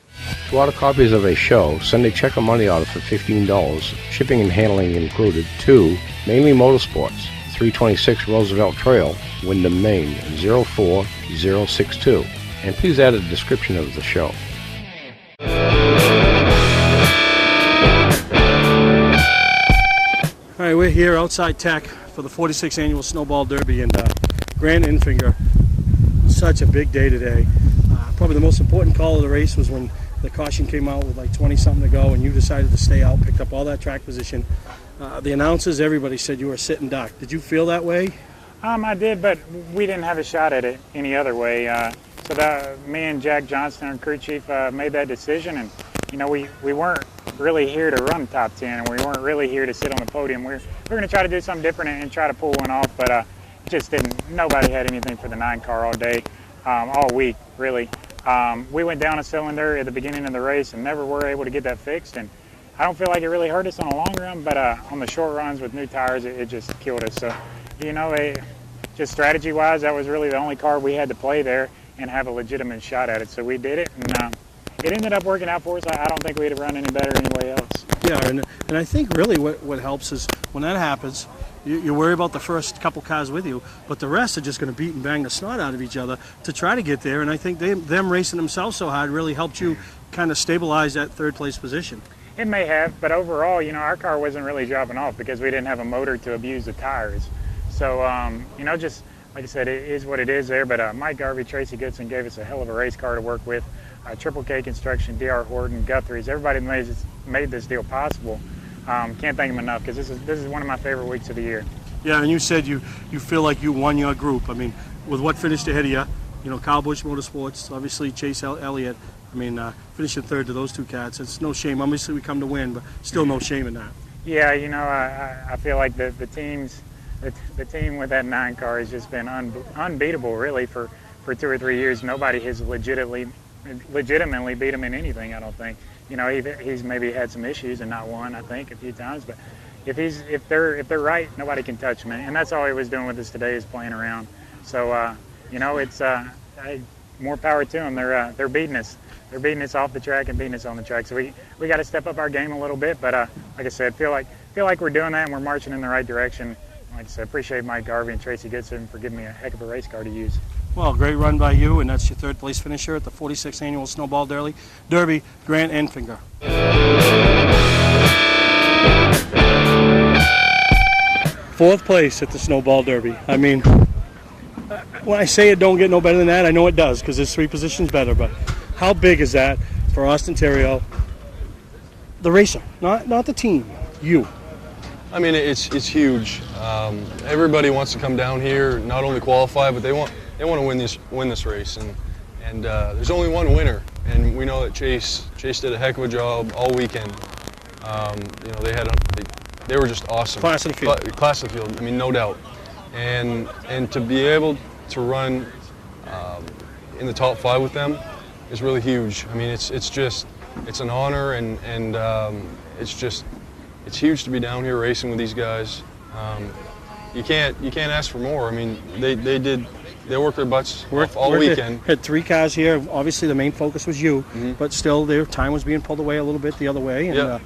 To order copies of a show, send a check or money order for $15, shipping and handling included, to Mainely Motorsports, 326 Roosevelt Trail, Windham, Maine, 04062. And please add a description of the show. All right, we're here outside Tech for the 46th annual Snowball Derby, and Grant Enfinger. Such a big day today. Probably the most important call of the race was when the caution came out with like 20-something to go and you decided to stay out, picked up all that track position. The announcers, everybody said you were a sitting duck. Did you feel that way? I did, but we didn't have a shot at it any other way. So me and Jack Johnston, our crew chief, made that decision, and we weren't really here to run top 10, and we weren't really here to sit on the podium. We're going to try to do something different and try to pull one off, but it just didn't. Nobody had anything for the 9 car all day, all week, really. We went down a cylinder at the beginning of the race and never were able to get that fixed, and I don't feel like it really hurt us on a long run, but on the short runs with new tires, it just killed us. So, just strategy-wise, that was really the only car we had to play there and have a legitimate shot at it. So we did it, and it ended up working out for us. I don't think we'd have run any better anyway else. Yeah, and I think really what helps is when that happens, you worry about the first couple cars with you, but the rest are just going to beat and bang the snot out of each other to try to get there, and I think them racing themselves so hard really helped you kind of stabilize that third place position. It may have, but overall, our car wasn't really dropping off because we didn't have a motor to abuse the tires. So, just like I said, it is what it is there, but Mike Garvey, Tracy Goodson gave us a hell of a race car to work with. Triple K Construction, D.R. Horton, Guthrie's, everybody made this deal possible. Can't thank them enough because this is one of my favorite weeks of the year. Yeah, and you said you feel like you won your group. I mean, with what finished ahead of you, Kyle Busch Motorsports, obviously Chase Elliott. I mean, finishing third to those two cats, it's no shame. Obviously, we come to win, but still no shame in that. Yeah, I feel like the team with that 9 car has just been unbeatable, really, for 2 or 3 years. Nobody has legitimately beat him in anything, I don't think. He's maybe had some issues and not won, I think, a few times, but if they're right, nobody can touch him, and that's all he was doing with us today, is playing around. So it's more power to them. They're beating us. They're beating us off the track and beating us on the track. So we got to step up our game a little bit, but like I said, feel like we're doing that and we're marching in the right direction. Like I said, appreciate Mike Garvey and Tracy Goodson for giving me a heck of a race car to use. Well, great run by you, and that's your third place finisher at the 46th annual Snowball Derby, Grant Enfinger. Fourth place at the Snowball Derby. I mean, when I say it don't get no better than that, I know it does because there's 3 positions better, but how big is that for Austin Terrio, the racer, not the team, you? I mean, it's huge. Everybody wants to come down here, not only qualify, but they want to win this race. And there's only one winner, and we know that Chase did a heck of a job all weekend. You know, they were just awesome. Class of the field. Class of the field. I mean, no doubt. And to be able to run in the top 5 with them is really huge. I mean, it's an honor, and it's huge to be down here racing with these guys. You can't ask for more. I mean, they worked their butts off all weekend. Had 3 cars here. Obviously, the main focus was you, but still, their time was being pulled away a little bit the other way. And,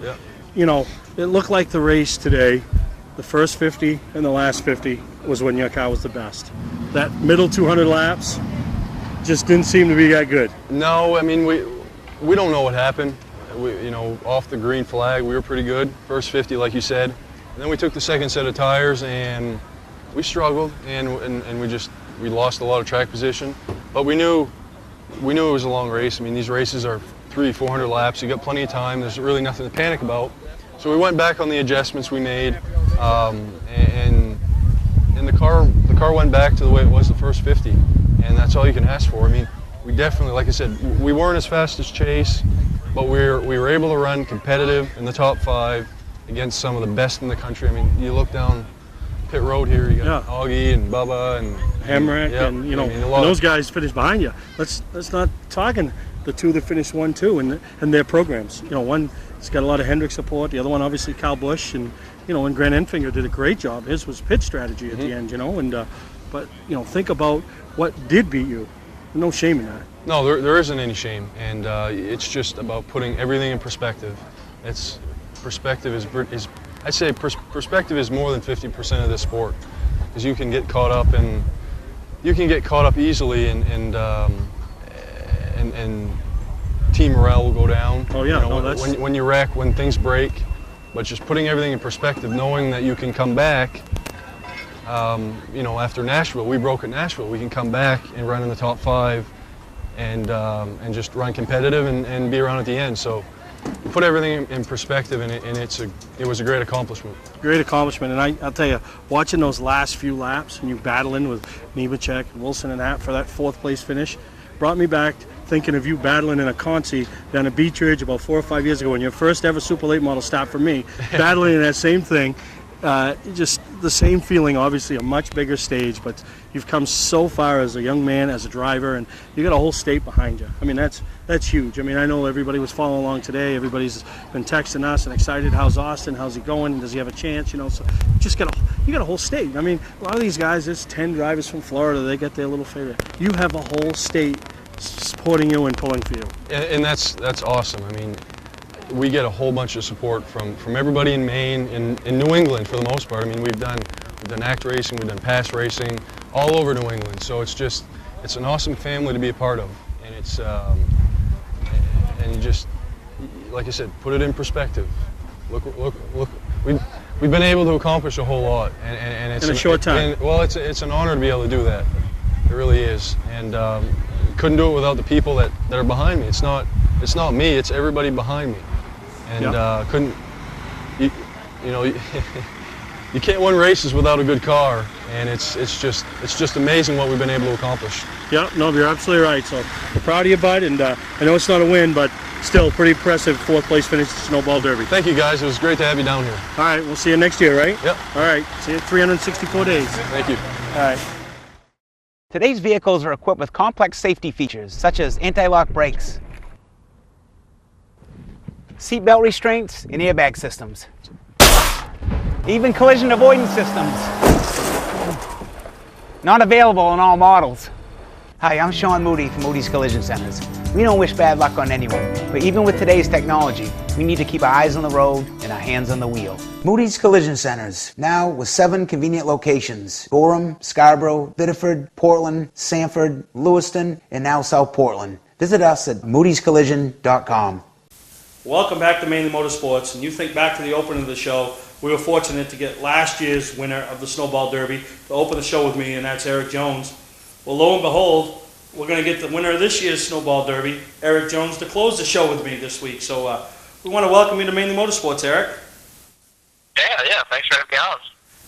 you know, it looked like the race today, the first 50 and the last 50 was when your car was the best. That middle 200 laps just didn't seem to be that good. No, I mean, we don't know what happened. You know, off the green flag, we were pretty good. First 50, like you said. And then we took the second set of tires, and we struggled, and we lost a lot of track position. But we knew it was a long race. I mean, these races are 300-400 laps. You got plenty of time. There's really nothing to panic about. So we went back on the adjustments we made, and the car went back to the way it was the first 50, and that's all you can ask for. I mean, we definitely, like I said, we weren't as fast as Chase, but we were able to run competitive in the top 5 against some of the best in the country. I mean, you look down pit road here, you got Augie and Bubba and Hemrick, and you know, and those guys finished behind you. Let's not talking the 2 that finished 1-2 and their programs. You know, one's got a lot of Hendrick support. The other one, obviously, Kyle Busch, and you know, and Grant Enfinger did a great job. His was pit strategy at the end. You know, and but you know, think about what did beat you. No shame in that. No, there isn't any shame, and it's just about putting everything in perspective. Perspective is I'd say perspective is more than 50% of this sport, because you can get caught up easily, and team morale will go down. Oh yeah, you know, when you wreck, when things break, but just putting everything in perspective, knowing that you can come back. You know, after Nashville, we broke at Nashville. We can come back and run in the top 5, and just run competitive and be around at the end. So you put everything in perspective, and it was a great accomplishment. Great accomplishment, and I'll tell you, watching those last few laps and you battling with Nemechek, Wilson, and that for that 4th place finish, brought me back thinking of you battling in a Conci down at Beach Ridge about 4 or 5 years ago when your first ever Super Late Model stop for me, battling in that same thing. Just the same feeling, obviously a much bigger stage, but you've come so far as a young man, as a driver, and you got a whole state behind you. I mean, that's huge. I mean, I know everybody was following along today. Everybody's been texting us and excited. How's Austin? How's he going? Does he have a chance? You know, so you got a whole state. I mean, a lot of these guys, there's 10 drivers from Florida. They get their little favorite. You have a whole state supporting you and pulling for you. And that's awesome. I mean, we get a whole bunch of support from everybody in Maine, in New England for the most part. I mean, we've done act racing, we've done pass racing, all over New England. So it's an awesome family to be a part of, and and you just, like I said, put it in perspective. Look, we've been able to accomplish a whole lot, and it's in a short time. Well, it's an honor to be able to do that. It really is, and couldn't do it without the people that are behind me. It's not me, it's everybody behind me. And couldn't, you know, you can't win races without a good car, and it's just amazing what we've been able to accomplish. Yeah, no, you're absolutely right. So we're proud of you, bud, and I know it's not a win, but still pretty impressive 4th place finish at the Snowball Derby. Thank you, guys. It was great to have you down here. All right, we'll see you next year, right? Yep. All right, see you in 364 days. Thank you. All right. Today's vehicles are equipped with complex safety features such as anti-lock brakes, seatbelt restraints, and airbag systems. Even collision avoidance systems. Not available in all models. Hi, I'm Sean Moody from Moody's Collision Centers. We don't wish bad luck on anyone, but even with today's technology, we need to keep our eyes on the road and our hands on the wheel. Moody's Collision Centers, now with 7 convenient locations: Gorham, Scarborough, Biddeford, Portland, Sanford, Lewiston, and now South Portland. Visit us at moodyscollision.com. Welcome back to Mainely Motorsports, and you think back to the opening of the show. We were fortunate to get last year's winner of the Snowball Derby to open the show with me, and that's Eric Jones. Well, lo and behold, we're going to get the winner of this year's Snowball Derby, Eric Jones, to close the show with me this week. So we want to welcome you to Mainely Motorsports, Eric. Yeah, thanks for having me on.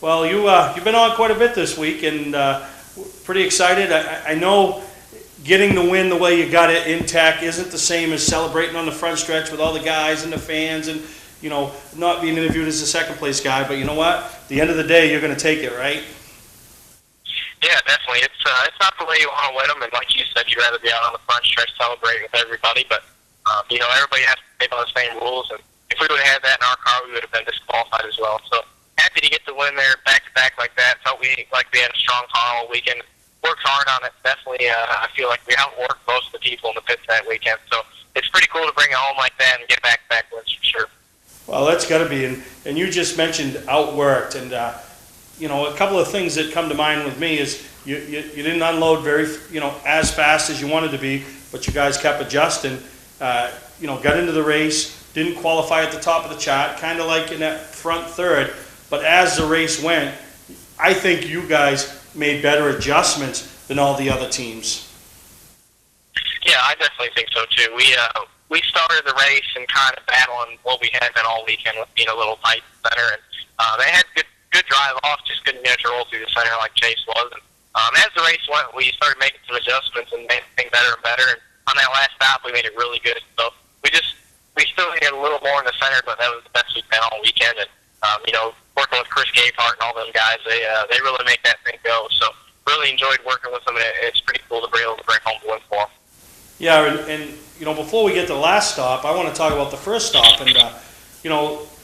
Well, you've been on quite a bit this week, and pretty excited. I know getting the win the way you got it in Tech isn't the same as celebrating on the front stretch with all the guys and the fans, and not being interviewed as the second place guy. But you know what? At the end of the day, you're going to take it, right? Yeah, definitely. It's not the way you want to win them, and like you said, you'd rather be out on the front stretch celebrating with everybody. But everybody has to play by the same rules, and if we would have had that in our car, we would have been disqualified as well. So happy to get the win there back to back like that. Felt like we had a strong car all weekend. Worked hard on it. Definitely, I feel like we outworked most of the people in the pits that weekend. So it's pretty cool to bring it home like that and get back wins for sure. Well, that's got to be, and you just mentioned outworked, and a couple of things that come to mind with me is you didn't unload very as fast as you wanted to be, but you guys kept adjusting. Got into the race, didn't qualify at the top of the chart, kind of like in that front third. But as the race went, I think you guys made better adjustments than all the other teams. Yeah, I definitely think so too. We started the race and kind of battling what we had been all weekend with being a little tight center, and they had good drive off, just couldn't get to roll through the center like Chase was. And as the race went, we started making some adjustments and made things better and better. And on that last stop, we made it really good. So we still needed a little more in the center, but that was the best we've been all weekend. And working with Chris Gapehart and all them guys, they really make that thing go. So really enjoyed working with them, and it's pretty cool to be able to bring home the win for them. Yeah, and before we get to the last stop, I want to talk about the first stop. And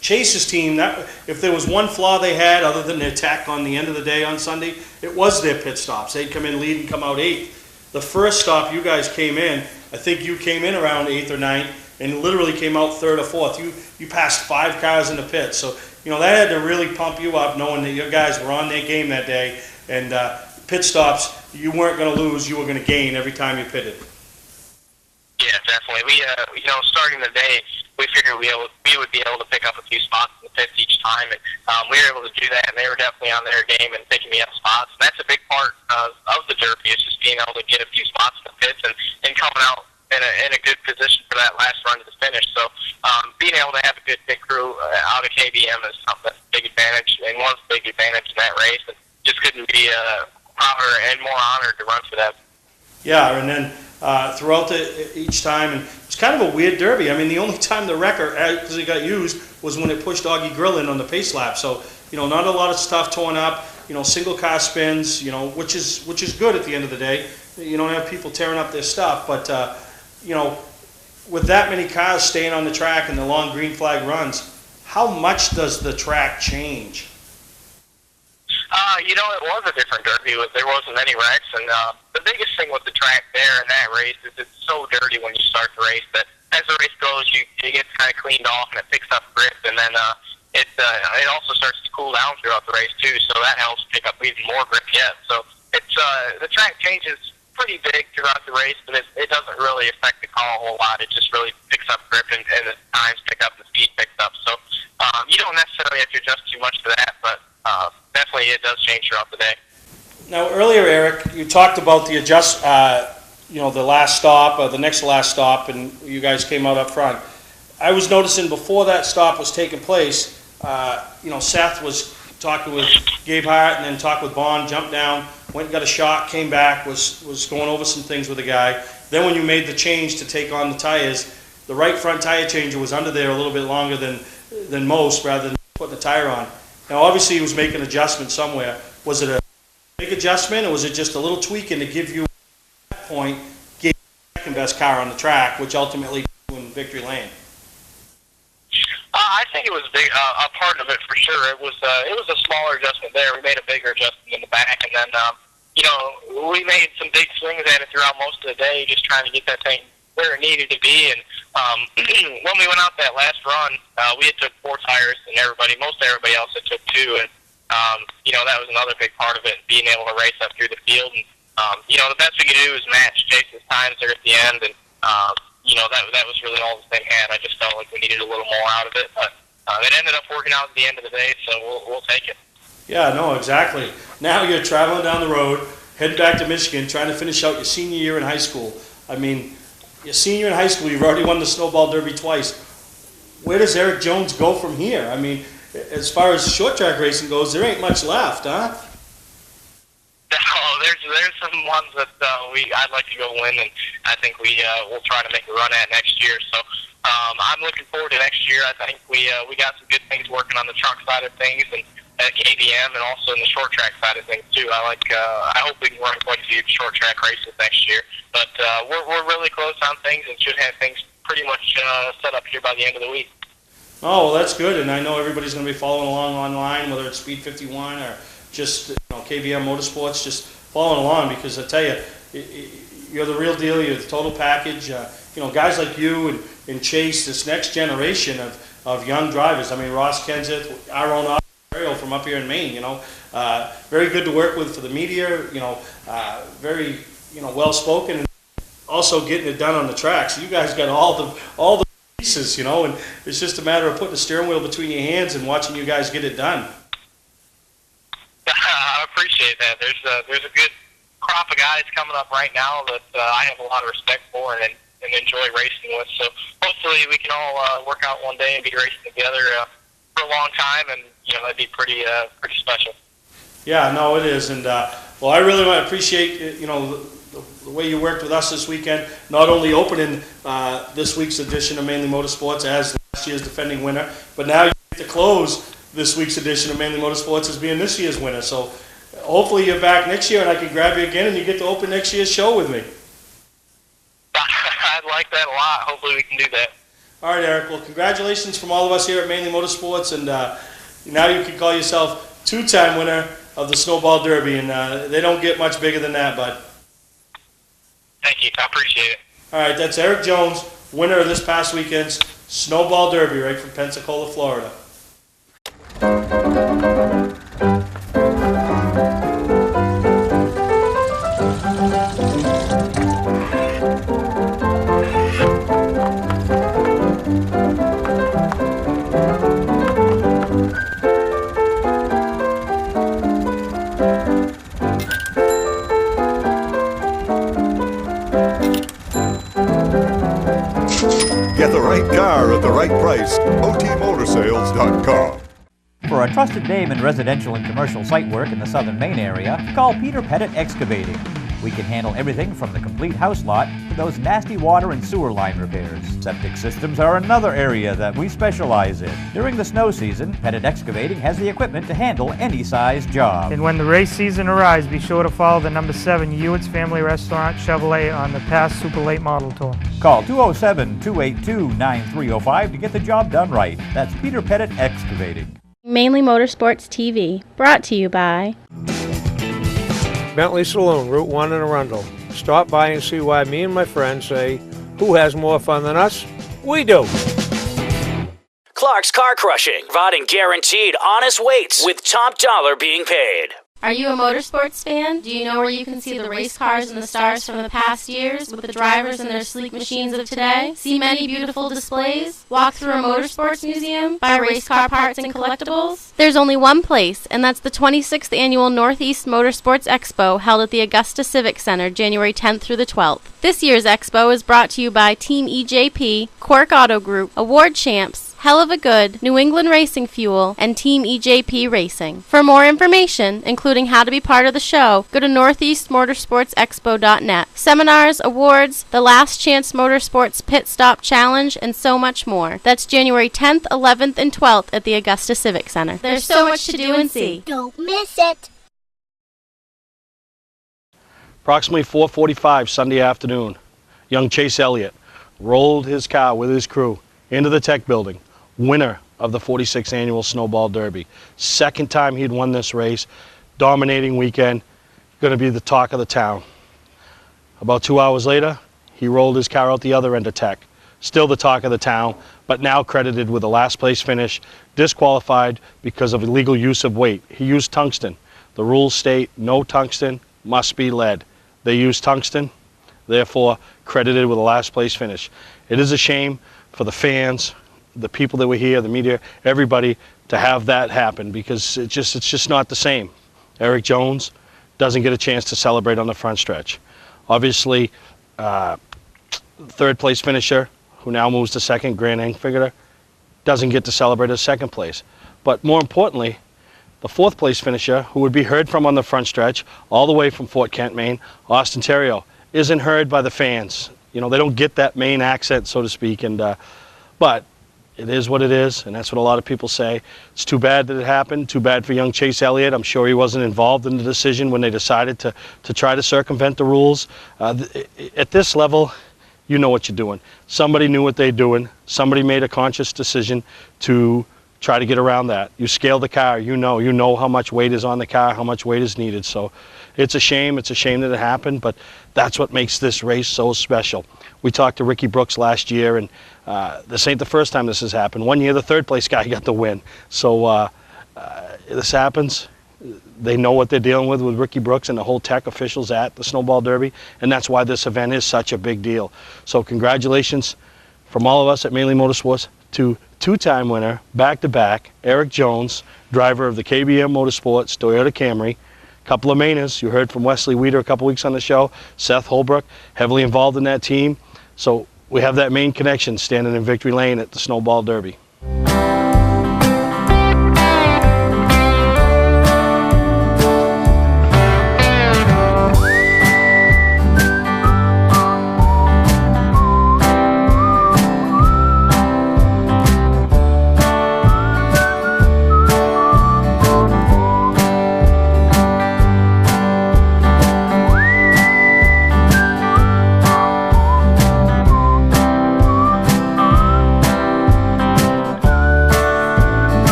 Chase's team, that if there was one flaw they had other than their attack on the end of the day on Sunday, it was their pit stops. They'd come in lead and come out eighth. The first stop you guys came in, I think you came in around 8th or 9th and literally came out 3rd or 4th. You passed 5 cars in the pit. So, that had to really pump you up knowing that your guys were on their game that day. And pit stops, you weren't going to lose, you were going to gain every time you pitted. Yeah, definitely. We, starting the day, we figured we would be able to pick up a few spots in the pits each time, and we were able to do that, and they were definitely on their game and picking me up spots. And that's a big part of the Derby, is just being able to get a few spots in the pits and coming out in a good position for that last run to the finish. So being able to have a good pit crew out of KBM is something that's a big advantage, and was a big advantage in that race, and just couldn't be prouder and more honored to run for them. Yeah, and then throughout each time, and it's kind of a weird Derby. I mean, the only time the wrecker actually got used was when it pushed Augie Grill in on the pace lap. So, not a lot of stuff torn up. Single car spins. Which is good at the end of the day. You don't have people tearing up their stuff, but with that many cars staying on the track and the long green flag runs, how much does the track change? It was a different Derby. There wasn't any wrecks, and the biggest thing with the track there in that race is it's so dirty when you start the race that as the race goes, you get kind of cleaned off and it picks up grip, and then it also starts to cool down throughout the race too, so that helps pick up even more grip yet. So it's the track changes pretty big throughout the race, but it doesn't really affect the car a whole lot. It just really picks up grip, and the times pick up, the speed picks up. So you don't necessarily have to adjust too much to that, but definitely it does change throughout the day. Now, earlier, Eric, you talked about the the last stop, or the next last stop, and you guys came out up front. I was noticing before that stop was taking place, Seth was talking with Gabehart and then talked with Bond, jumped down, went and got a shot, came back, was going over some things with the guy. Then when you made the change to take on the tires, the right front tire changer was under there a little bit longer than most, rather than putting the tire on. Now, obviously, he was making adjustments somewhere. Was it a big adjustment, or was it just a little tweaking to give you, at that point, gave you the second best car on the track, which ultimately put you in victory lane? I think it was big, a part of it for sure. It was a smaller adjustment there. We made a bigger adjustment in the back, and then we made some big swings at it throughout most of the day, just trying to get that thing where it needed to be. And when we went out that last run, we had took 4 tires, and most everybody else had took 2, and that was another big part of it, being able to race up through the field. And the best we could do was match Chase's times there at the end, and that was really all the thing had. I just felt like we needed a little more out of it, but it ended up working out at the end of the day, so we'll take it. Yeah, no, exactly. Now you're traveling down the road, heading back to Michigan, trying to finish out your senior year in high school. I mean, your senior in high school, you've already won the Snowball Derby twice. Where does Eric Jones go from here? I mean, as far as short track racing goes, there ain't much left, huh? No, there's some ones that I'd like to go win, and I think we'll try to make a run at next year. So I'm looking forward to next year. I think we got some good things working on the truck side of things, and at KBM, and also in the short track side of things too. I hope we can run quite a few short track races next year. But we're really close on things, and should have things pretty much set up here by the end of the week. Oh, well, that's good, and I know everybody's going to be following along online, whether it's Speed 51 or just KBM Motorsports, just following along, because I tell you, you're the real deal. You're the total package. Guys like you and Chase, this next generation of young drivers. I mean, Ross Kenseth, our own Ariel from up here in Maine. Very good to work with for the media. Very well spoken, and also getting it done on the track. So you guys got all the pieces, and it's just a matter of putting the steering wheel between your hands and watching you guys get it done. I appreciate that. There's a good crop of guys coming up right now that I have a lot of respect for and enjoy racing with. So hopefully we can all work out one day and be racing together for a long time, and that'd be pretty special. Yeah, no, it is, and well, I really appreciate the way you worked with us this weekend. Not only opening this week's edition of Mainly Motorsports as last year's defending winner, but now you get to close this week's edition of Mainly Motorsports as being this year's winner. So hopefully you're back next year and I can grab you again and you get to open next year's show with me. I'd like that a lot. Hopefully we can do that. All right, Eric. Well, congratulations from all of us here at Mainly Motorsports, and now you can call yourself two-time winner of the Snowball Derby, and they don't get much bigger than that, bud. Thank you. I appreciate it. All right, that's Eric Jones, winner of this past weekend's Snowball Derby, right from Pensacola, Florida. Get the right car at the right price. OTMotorsales.com. For a trusted name in residential and commercial site work in the southern Maine area, call Peter Pettit Excavating. We can handle everything from the complete house lot to those nasty water and sewer line repairs. Septic systems are another area that we specialize in. During the snow season, Pettit Excavating has the equipment to handle any size job. And when the race season arrives, be sure to follow the number 7 Ewart's Family Restaurant Chevrolet on the past Super Late Model Tour. Call 207-282-9305 to get the job done right. That's Peter Pettit Excavating. Mainly Motorsports TV, brought to you by Bentley Saloon, Route 1 in Arundel. Stop by and see why me and my friends say, who has more fun than us? We do. Clark's Car Crushing, providing guaranteed honest weights with top dollar being paid. Are you a motorsports fan? Do you know where you can see the race cars and the stars from the past years with the drivers and their sleek machines of today? See many beautiful displays? Walk through a motorsports museum? Buy race car parts and collectibles? There's only one place, and that's the 26th Annual Northeast Motorsports Expo held at the Augusta Civic Center January 10th through the 12th. This year's expo is brought to you by Team EJP, Quirk Auto Group, Award Champs, Hell of a Good, New England Racing Fuel, and Team EJP Racing. For more information, including how to be part of the show, go to northeastmotorsportsexpo.net. Seminars, awards, the Last Chance Motorsports Pit Stop Challenge, and so much more. That's January 10th, 11th, and 12th at the Augusta Civic Center. There's so much to do and see. Don't miss it. Approximately 4:45 Sunday afternoon, young Chase Elliott rolled his car with his crew into the Tech Building, winner of the 46th Annual Snowball Derby. Second time he'd won this race, dominating weekend, going to be the talk of the town. About 2 hours later, he rolled his car out the other end of Tech. Still the talk of the town, but now credited with a last place finish, disqualified because of illegal use of weight. He used tungsten. The rules state no tungsten, must be lead. They used tungsten, therefore credited with a last place finish. It is a shame for the fans, the people that were here, the media, everybody, to have that happen, because it's just not the same. Eric Jones doesn't get a chance to celebrate on the front stretch. Obviously, third place finisher, who now moves to second, Grant Engfinger, doesn't get to celebrate as second place. But more importantly, the 4th place finisher, who would be heard from on the front stretch, all the way from Fort Kent, Maine, Austin Terrio, isn't heard by the fans. You know, they don't get that Maine accent, so to speak, but it is what it is, and that's what a lot of people say. It's too bad that it happened, too bad for young Chase Elliott. I'm sure he wasn't involved in the decision when they decided to try to circumvent the rules. At this level, you know what you're doing. Somebody knew what they're doing. Somebody made a conscious decision to try to get around that. You scale the car, you know how much weight is on the car, how much weight is needed. So it's a shame that it happened, but that's what makes this race so special. We talked to Ricky Brooks last year, and this ain't the first time this has happened. One year the 3rd place guy got the win. So this happens. They know what they're dealing with Ricky Brooks and the whole tech officials at the Snowball Derby, and that's why this event is such a big deal. So congratulations from all of us at Mainely Motorsports to 2-time winner, back-to-back, Eric Jones, driver of the KBM Motorsports Toyota Camry. A couple of Mainers, you heard from Wesley Weeder a couple weeks on the show, Seth Holbrook, heavily involved in that team. So we have that Maine connection standing in victory lane at the Snowball Derby.